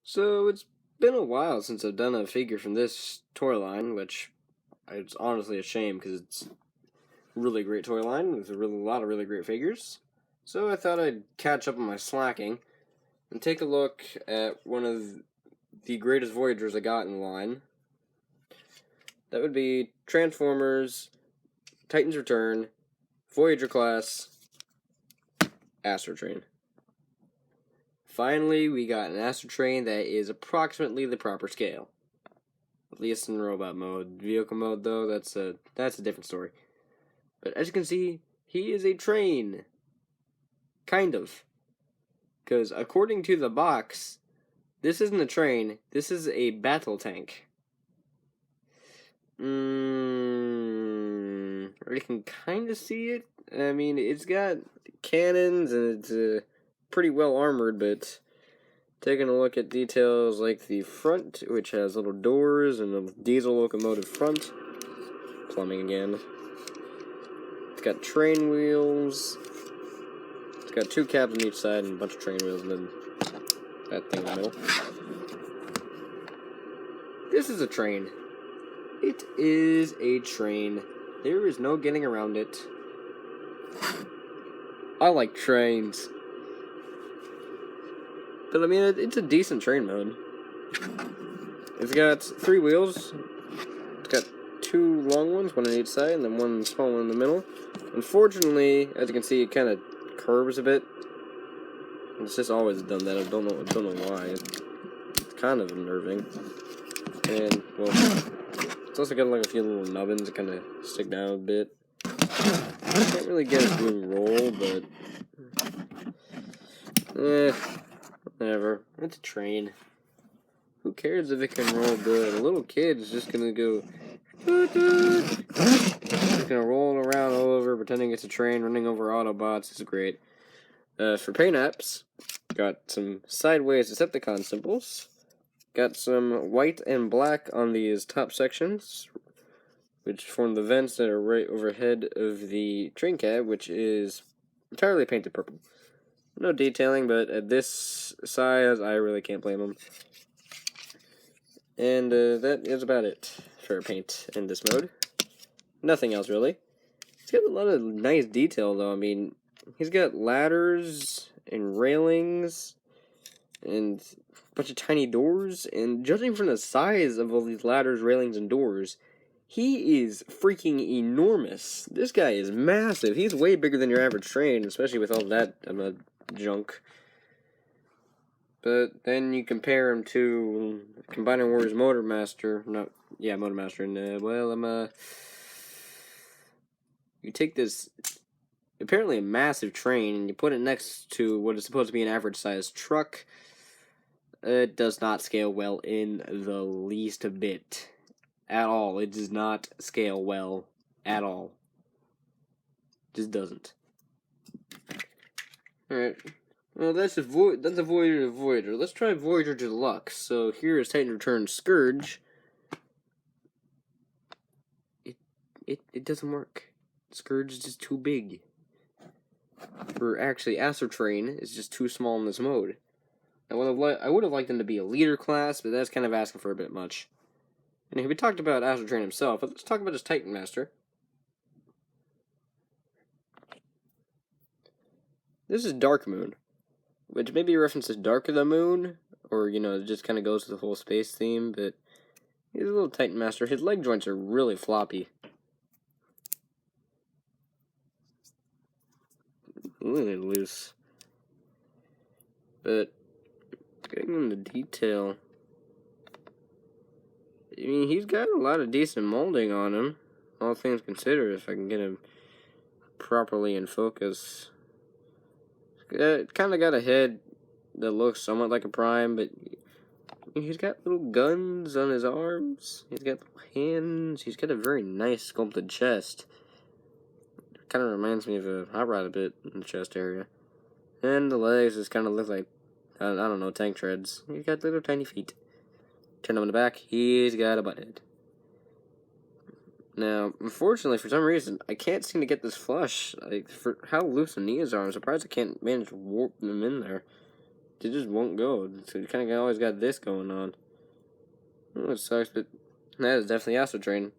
So it's been a while since I've done a figure from this toy line, which it's honestly a shame because it's a really great toy line with a lot of really great figures. So I thought I'd catch up on my slacking and take a look at one of the greatest Voyagers I got in the line. That would be Transformers, Titan's Return, Voyager class, Astrotrain. Finally, we got an Astrotrain that is approximately the proper scale. At least in robot mode. Vehicle mode, though, that's a different story. But as you can see, he is a train. Kind of. Because according to the box, this isn't a train, this is a battle tank. You can kind of see it. I mean, it's got cannons and it's pretty well armored, but taking a look at details like the front, which has little doors and a diesel locomotive front. Plumbing again. It's got train wheels. It's got two cabs on each side and a bunch of train wheels and then that thing in the middle. This is a train. It is a train. There is no getting around it. I like trains. But I mean, it's a decent train mode. It's got three wheels. It's got two long ones, one on each side, and then one small one in the middle. Unfortunately, as you can see, it kind of curves a bit. It's just always done that. I don't know why. It's kind of unnerving. And well, it's also got like a few little nubbins that kind of stick down a bit. Can't really get it to roll, but whatever. It's a train. Who cares if it can roll good? A little kid's just gonna go. Just gonna roll around all over, pretending it's a train running over Autobots. It's great. For paint apps, got some sideways Decepticon symbols. Got some white and black on these top sections, which form the vents that are right overhead of the train cab, which is entirely painted purple. No detailing, but at this size, I really can't blame them. And that is about it for paint in this mode. Nothing else, really. It's got a lot of nice detail, though. I mean, he's got ladders and railings and a bunch of tiny doors. And judging from the size of all these ladders, railings, and doors, he is freaking enormous. This guy is massive. He's way bigger than your average train, especially with all that junk. But then you compare him to Combining Warriors Motormaster. Motormaster. And, you take this apparently a massive train and you put it next to what is supposed to be an average sized truck. It does not scale well in the least bit. At all. It does not scale well at all. Just doesn't. Alright. Well, that's a Voyager. Let's try Voyager Deluxe. So here is Titan Return Scourge. It doesn't work. Scourge is just too big. Or actually, Astrotrain is just too small in this mode. I would have liked them to be a leader class, but that's kind of asking for a bit much. And we talked about Astrotrain himself, but let's talk about his Titan Master. This is Darkmoon, which maybe references Dark of the Moon, or, it just kind of goes with the whole space theme, but he's a little Titan Master. His leg joints are really floppy. Really loose. But, getting into detail, I mean, he's got a lot of decent molding on him, all things considered, if I can get him properly in focus. It kind of got a head that looks somewhat like a Prime, but he's got little guns on his arms. He's got little hands. He's got a very nice sculpted chest. Kind of reminds me of a Hot Rod a bit in the chest area. And the legs just kind of look like, I don't know, tank treads. He's got little tiny feet. Turn him on the back, he's got a butt head. Now, unfortunately, for some reason, I can't seem to get this flush. Like, for how loose the knees are, I'm surprised I can't manage to warp them in there. it just won't go. So you kind of always got this going on. Oh, it sucks, but that is definitely Astrotrain.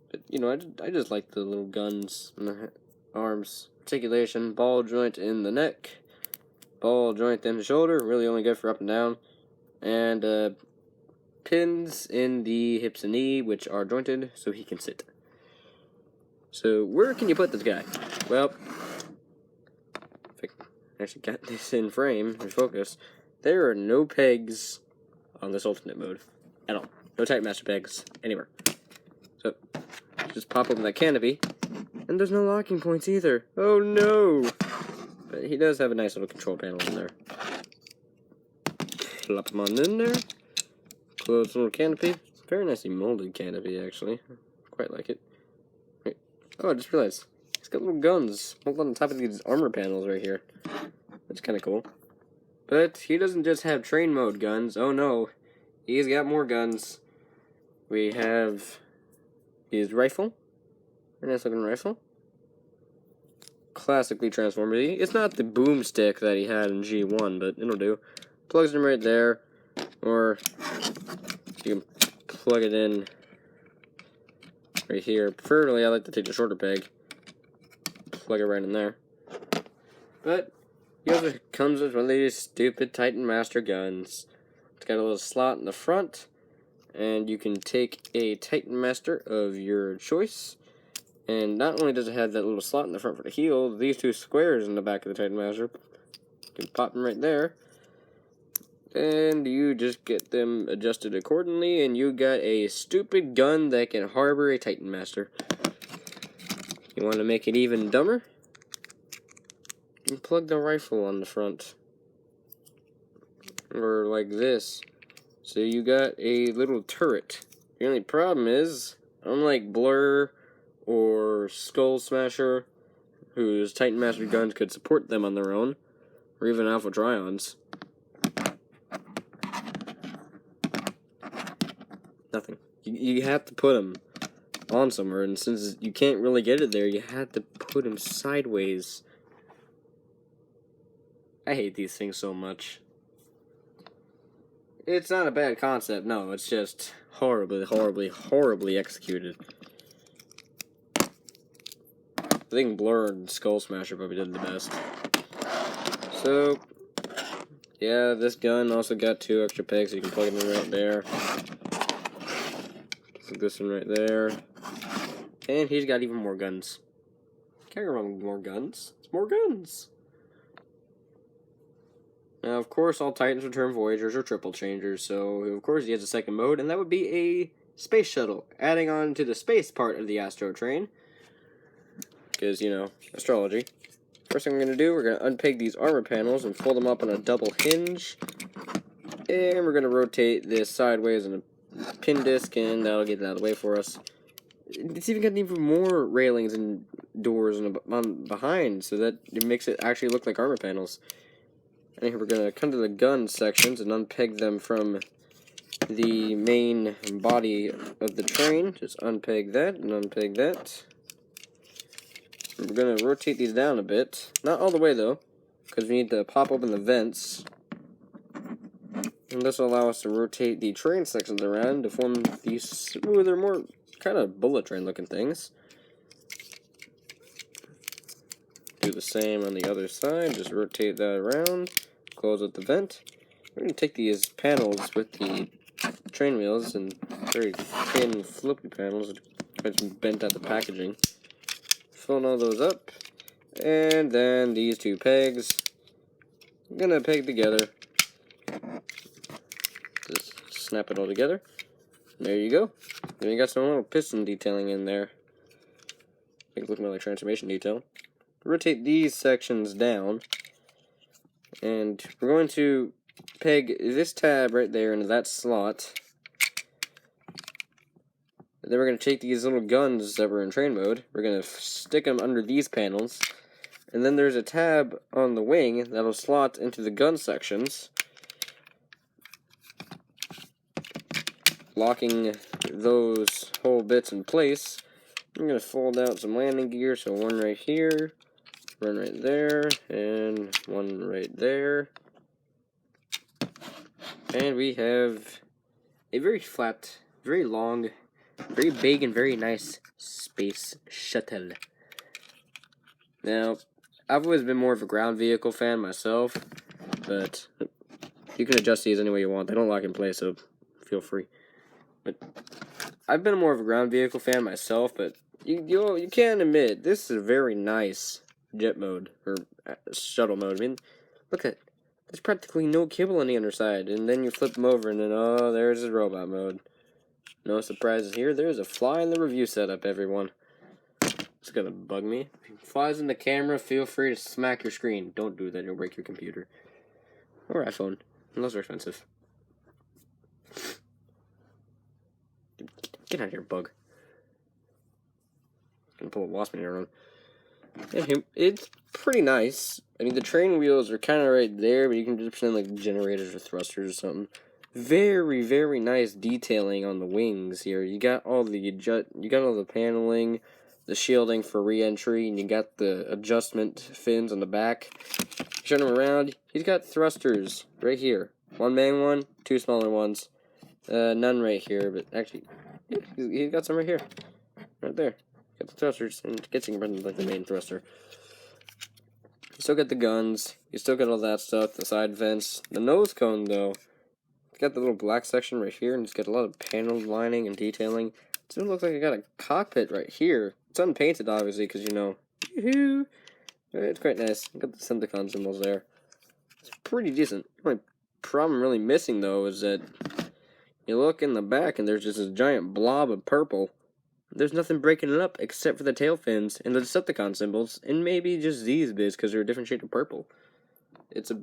But, you know, I just like the little guns in the arms. Articulation, ball joint in the neck, ball joint in the shoulder, really only good for up and down. And pins in the hips and knee, which are jointed, so he can sit. So, where can you put this guy? Well, if I actually got this in frame, in focus, there are no pegs on this alternate mode at all. No Titan Master pegs anywhere. So, just pop open that canopy, and there's no locking points either. Oh no! But he does have a nice little control panel in there. Plop him on in there. Close the little canopy. Very nicely molded canopy, actually. Quite like it. Wait. Oh, I just realized. He's got little guns molded on top of these armor panels right here. That's kind of cool. But he doesn't just have train mode guns. Oh no. He's got more guns. We have his rifle. Very nice looking rifle. Classically transformative. It's not the boomstick that he had in G1, but it'll do. Plugs him right there. Or you can plug it in right here. Preferably, I like to take the shorter peg. Plug it right in there. But he also comes with one of these stupid Titan Master guns. It's got a little slot in the front, and you can take a Titan Master of your choice. And not only does it have that little slot in the front for the heel, these two squares in the back of the Titan Master, you can pop them right there. And you just get them adjusted accordingly, and you got a stupid gun that can harbor a Titan Master. You want to make it even dumber? You plug the rifle on the front. Or like this. So you got a little turret. The only problem is, unlike Blur or Skull Smasher, whose Titan Master guns could support them on their own, or even Alpha Trions, nothing. You have to put them on somewhere, and since you can't really get it there, you have to put them sideways. I hate these things so much. It's not a bad concept, no, it's just horribly executed. I think Blur and Skull Smasher probably did the best. So, yeah, this gun also got 2 extra pegs, so you can plug them in right there. Plug this one right there. And he's got even more guns. Can't go wrong with more guns. It's more guns. Now, of course, all Titans return Voyagers or triple changers, so of course he has a second mode, and that would be a space shuttle, adding on to the space part of the Astrotrain. Because, you know, astrology. First thing we're going to do, we're going to unpeg these armor panels and fold them up on a double hinge. And we're going to rotate this sideways on a pin disc, and that'll get it out of the way for us. It's even got even more railings and doors on behind, so that it makes it actually look like armor panels. And here we're going to come to the gun sections and unpeg them from the main body of the train. Just unpeg that and unpeg that. And we're going to rotate these down a bit. Not all the way though, because we need to pop open the vents. And this will allow us to rotate the train sections around to form these smoother, more kind of bullet train looking things. Do the same on the other side, just rotate that around, close with the vent. We're going to take these panels with the train wheels and very thin flippy panels, quite bent out the packaging. Fill all those up, and then these 2 pegs, I'm going to peg together. Just snap it all together. There you go. Then you got some little piston detailing in there. Make it look more like transformation detail. Rotate these sections down, and we're going to peg this tab right there into that slot. And then we're going to take these little guns that were in train mode, we're going to stick them under these panels, and then there's a tab on the wing that'll slot into the gun sections, locking those whole bits in place. I'm going to fold out some landing gear, so one right here, One right there, and one right there. And we have a very flat, very long, very big, and very nice space shuttle. Now, I've always been more of a ground vehicle fan myself, but you can adjust these any way you want. They don't lock in place, so feel free. But I've been more of a ground vehicle fan myself, but you can admit this is a very nice jet mode or shuttle mode. I mean, look at there's practically no kibble on the underside, and then you flip them over, and then oh, there's the robot mode. No surprises here. There's a fly in the review setup, everyone. It's gonna bug me. If it flies in the camera, feel free to smack your screen. Don't do that; you'll break your computer or iPhone. And those are expensive. Get out of here, bug. I'm gonna pull a wasp in here around. It's pretty nice. I mean, the train wheels are kind of right there, but you can just pretend like generators or thrusters or something. Very, very nice detailing on the wings here. You got all the paneling, the shielding for re-entry, and you got the adjustment fins on the back. Turn him around. He's got thrusters right here. One main one, two smaller ones. None right here, but actually, yeah, he's got some right here, right there. Got the thrusters, and gets like the main thruster. You still got the guns. You still got all that stuff. The side vents. The nose cone, though, it's got the little black section right here, and it's got a lot of panel lining and detailing. It still looks like it got a cockpit right here. It's unpainted, obviously, because you know, it's quite nice. Got the Syndicon symbols there. It's pretty decent. The only problem I'm really missing, though, is that you look in the back, and there's just this giant blob of purple. There's nothing breaking it up except for the tail fins and the Decepticon symbols, and maybe just these bits because they're a different shade of purple. It's a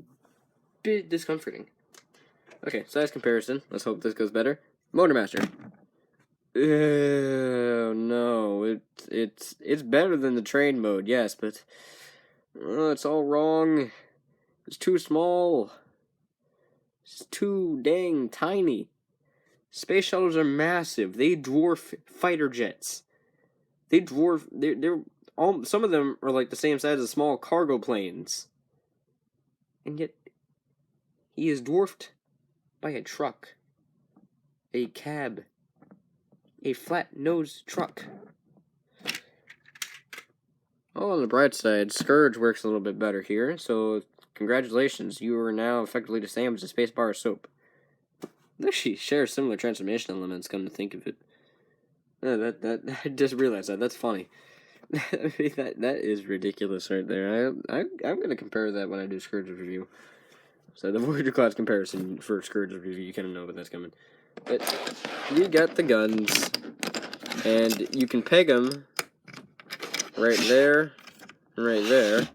bit discomforting. Okay, size comparison. Let's hope this goes better. Motormaster. Oh no, it's better than the train mode, yes, but it's all wrong. It's too small. It's too dang tiny. Space shuttles are massive. They dwarf fighter jets. They're all, some of them are like the same size as small cargo planes. And yet, he is dwarfed by a truck. A cab. A flat-nosed truck. Oh, on the bright side, Scourge works a little bit better here, so congratulations, you are now effectively the same as a spacebar soap. They actually share similar transformation elements, come to think of it. I just realized that. That's funny. I mean, that is ridiculous right there. I'm going to compare that when I do Scourge's review. So the Voyager class comparison for Scourge's review, you kind of know when that's coming. But you got the guns, and you can peg them right there and right there.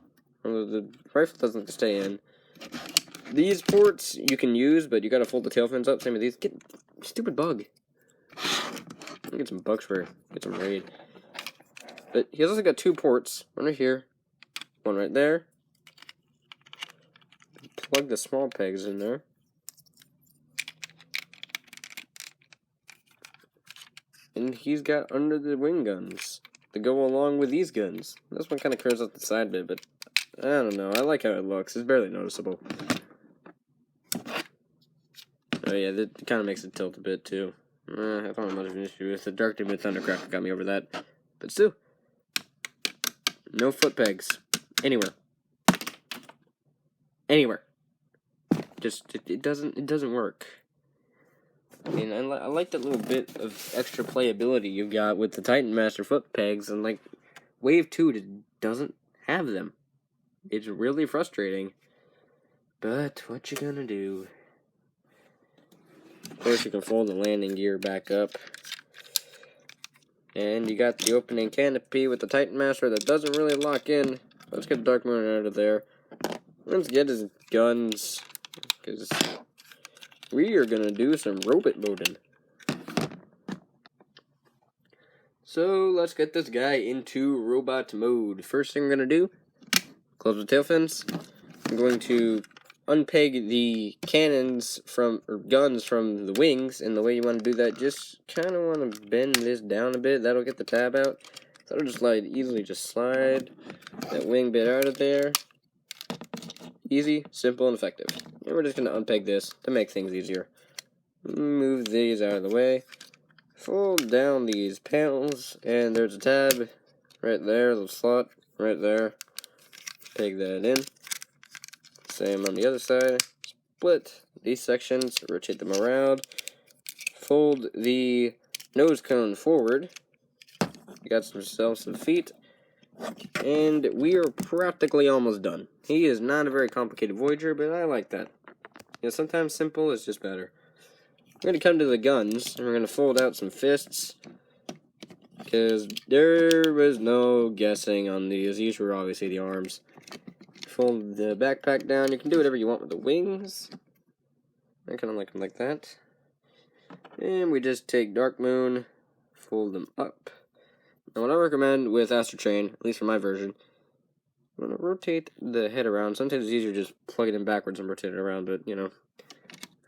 Although the rifle doesn't have to stay in. These ports you can use, but you gotta fold the tail fins up. Same with these. Get stupid bug. Get some bug spray. Get some raid. But he's also got two ports. One right here. One right there. Plug the small pegs in there. And he's got under the wing guns to go along with these guns. This one kind of curves up the side bit, but I don't know. I like how it looks. It's barely noticeable. Oh yeah, that kind of makes it tilt a bit too. I thought I might have an issue with the Darkmoon Thundercraft got me over that. But still, no foot pegs. Anywhere. Anywhere. Just, it doesn't work. I mean, I like that little bit of extra playability you got with the Titan Master foot pegs, and like, Wave 2 just doesn't have them. It's really frustrating. But, what you gonna do? Of course, you can fold the landing gear back up. And you got the opening canopy with the Titan Master that doesn't really lock in. Let's get Darkmoon out of there. Let's get his guns, because we are going to do some robot moding. So, let's get this guy into robot mode. First thing we're going to do, close the tail fins. I'm going to unpeg the cannons or guns from the wings, and the way you want to do that, just kind of want to bend this down a bit. That'll get the tab out. So I'll just easily slide that wing bit out of there. Easy, simple, and effective. And we're just going to unpeg this to make things easier. Move these out of the way. Fold down these panels, and there's a tab right there, the slot right there. Peg that in. Same on the other side. Split these sections, rotate them around. Fold the nose cone forward. We got some feet. And we are practically almost done. He is not a very complicated Voyager, but I like that. You know, sometimes simple is just better. We're going to come to the guns, and we're going to fold out some fists. Because there was no guessing on these. These were obviously the arms. Fold the backpack down. You can do whatever you want with the wings. I kind of like them like that. And we just take Darkmoon, fold them up. Now what I recommend with Astrotrain, at least for my version, I'm going to rotate the head around. Sometimes it's easier just plug it in backwards and rotate it around, but, you know,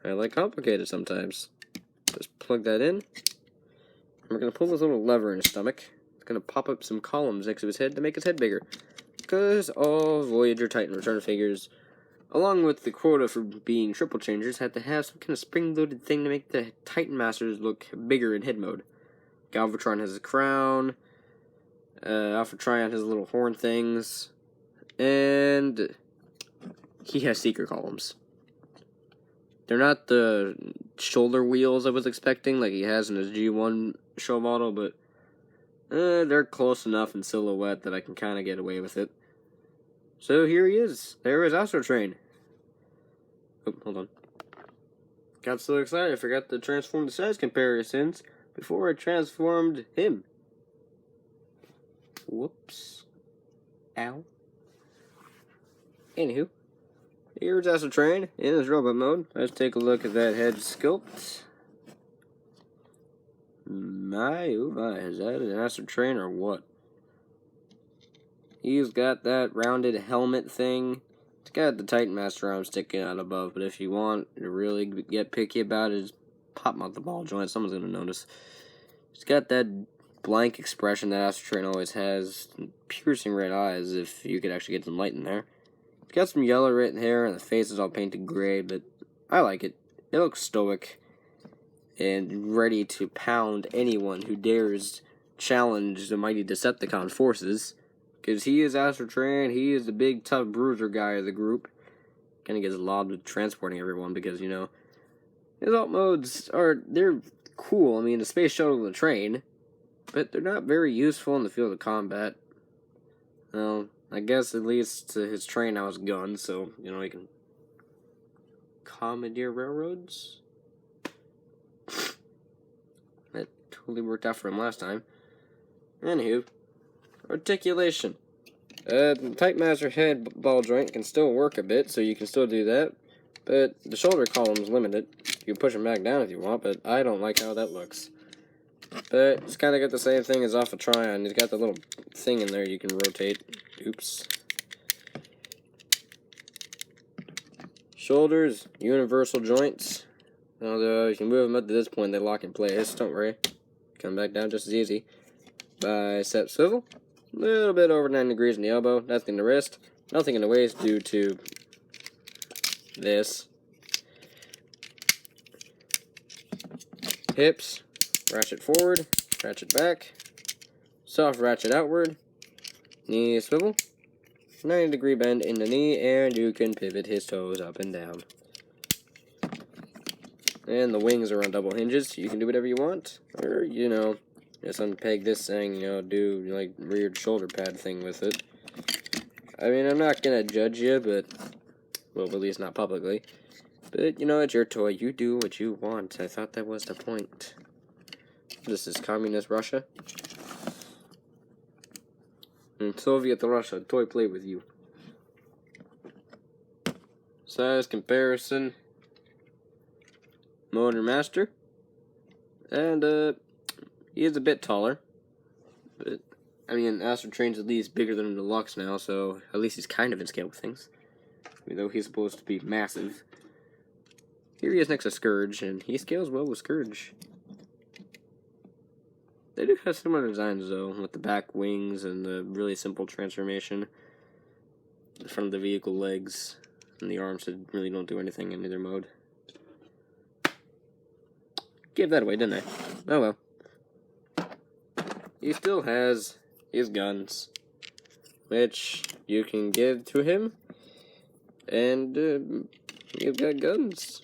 I like complicated sometimes. Just plug that in. And we're going to pull this little lever in his stomach. It's going to pop up some columns next to his head to make his head bigger. Because all Voyager Titan return figures, along with the quota for being triple changers, had to have some kind of spring-loaded thing to make the Titan Masters look bigger in head mode. Galvatron has his crown. Alpha Trion has little horn things. And he has seeker columns. They're not the shoulder wheels I was expecting, like he has in his G1 show model, but they're close enough in silhouette that I can kind of get away with it. So here he is. There is Astrotrain. Oh, hold on. Got so excited I forgot to transform the size comparisons before I transformed him. Whoops. Ow. Anywho, here's Astrotrain in his robot mode. Let's take a look at that head sculpt. My, oh my, is that an Astrotrain or what? He's got that rounded helmet thing. It's got the Titan Master arm sticking out above, but if you want to really get picky about it, just pop out the ball joint. Someone's going to notice. It's got that blank expression that Astrotrain always has. Piercing red eyes, if you could actually get some light in there. It's got some yellow right there, and the face is all painted gray, but I like it. It looks stoic and ready to pound anyone who dares challenge the mighty Decepticon forces. Because he is Astrotrain, he is the big tough bruiser guy of the group. Kind of gets lobbed with transporting everyone because, you know, his alt modes they're cool. I mean, the space shuttle and the train, but they're not very useful in the field of combat. Well, I guess at least his train now has guns, so, you know, he can commandeer railroads. That totally worked out for him last time. Anywho, articulation. The Titan Master head ball joint can still work a bit, so you can still do that. But the shoulder column is limited. You can push them back down if you want, but I don't like how that looks. But it's kind of got the same thing as Alpha Trion. He's got the little thing in there you can rotate. Oops. Shoulders, universal joints. Although you can move them up to this point, they lock in place. Don't worry. Come back down just as easy. Bicep swivel. A little bit over 9 degrees in the elbow. Nothing in the wrist. Nothing in the waist due to this. Hips. Ratchet forward. Ratchet back. Soft ratchet outward. Knee swivel. 90-degree bend in the knee, and you can pivot his toes up and down. And the wings are on double hinges, so you can do whatever you want. Or, you know, just unpeg this thing, you know, do, like, weird shoulder pad thing with it. I mean, I'm not gonna judge you, but, well, at least not publicly. But, you know, it's your toy. You do what you want. I thought that was the point. This is Communist Russia. And Soviet Russia, toy play with you. Size comparison. Motor Master. And, he is a bit taller. But, I mean, Astrotrain's at least bigger than a Deluxe now, so at least he's kind of in scale with things. Even though he's supposed to be massive. Here he is next to Scourge, and he scales well with Scourge. They do have similar designs, though, with the back wings and the really simple transformation. The front of the vehicle legs and the arms that really don't do anything in either mode. Gave that away, didn't I? Oh well. He still has his guns, which you can give to him, and you've got guns.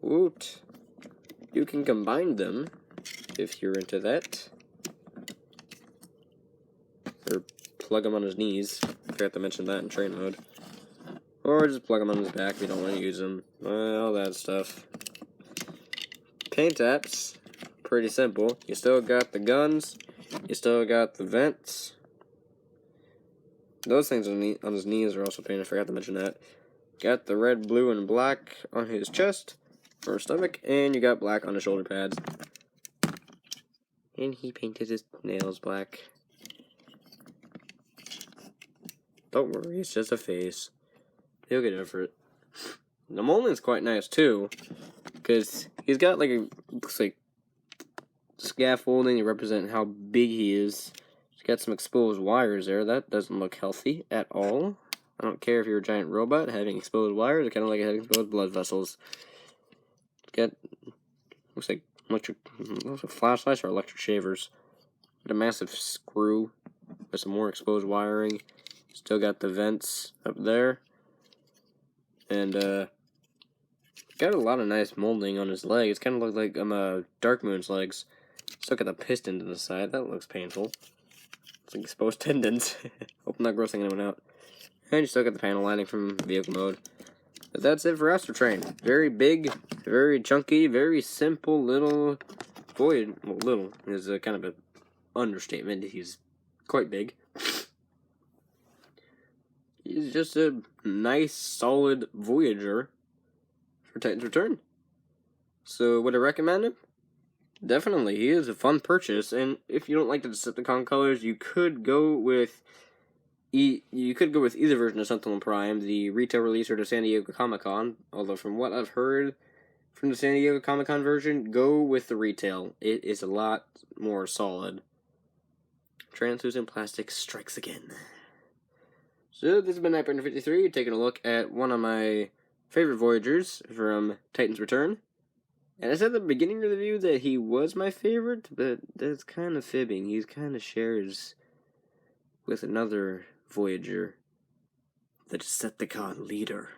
Woot. You can combine them, if you're into that. Or plug him on his knees. Forgot to mention that in train mode. Or just plug him on his back if you don't want to use him. All that stuff. Paint apps, pretty simple. You still got the guns. You still got the vents. Those things on his knees are also painted. I forgot to mention that. Got the red, blue, and black on his chest or stomach, and you got black on his shoulder pads. And he painted his nails black. Don't worry, it's just a face. He'll get over it. The molding's quite nice too, because he's got like looks like scaffolding to represent how big he is. He's got some exposed wires there. That doesn't look healthy at all. I don't care if you're a giant robot having exposed wires. It's kind of like having exposed blood vessels. Got looks like flashlights or electric shavers. Got a massive screw with some more exposed wiring. Still got the vents up there. And got a lot of nice molding on his leg. It's kind of look like Darkmoon's legs. Still got the piston to the side. That looks painful. It's like exposed tendons. Hope I'm not grossing anyone out. And you still got the panel lining from vehicle mode. But that's it for Astrotrain. Very big, very chunky, very simple little void. Well, little is kind of an understatement. He's quite big. He's just a nice, solid Voyager for Titan's Return. So, would I recommend him? Definitely. He is a fun purchase, and if you don't like the Decepticon colors, you could go with either version of Sentinel Prime, the retail release or the San Diego Comic-Con. Although, from what I've heard from the San Diego Comic-Con version, go with the retail. It is a lot more solid. Translucent plastic strikes again. So, this has been Nightbreaker53, taking a look at one of my favorite Voyagers from Titan's Return. And I said at the beginning of the review that he was my favorite, but that's kind of fibbing. He kind of shares with another Voyager, the Decepticon leader.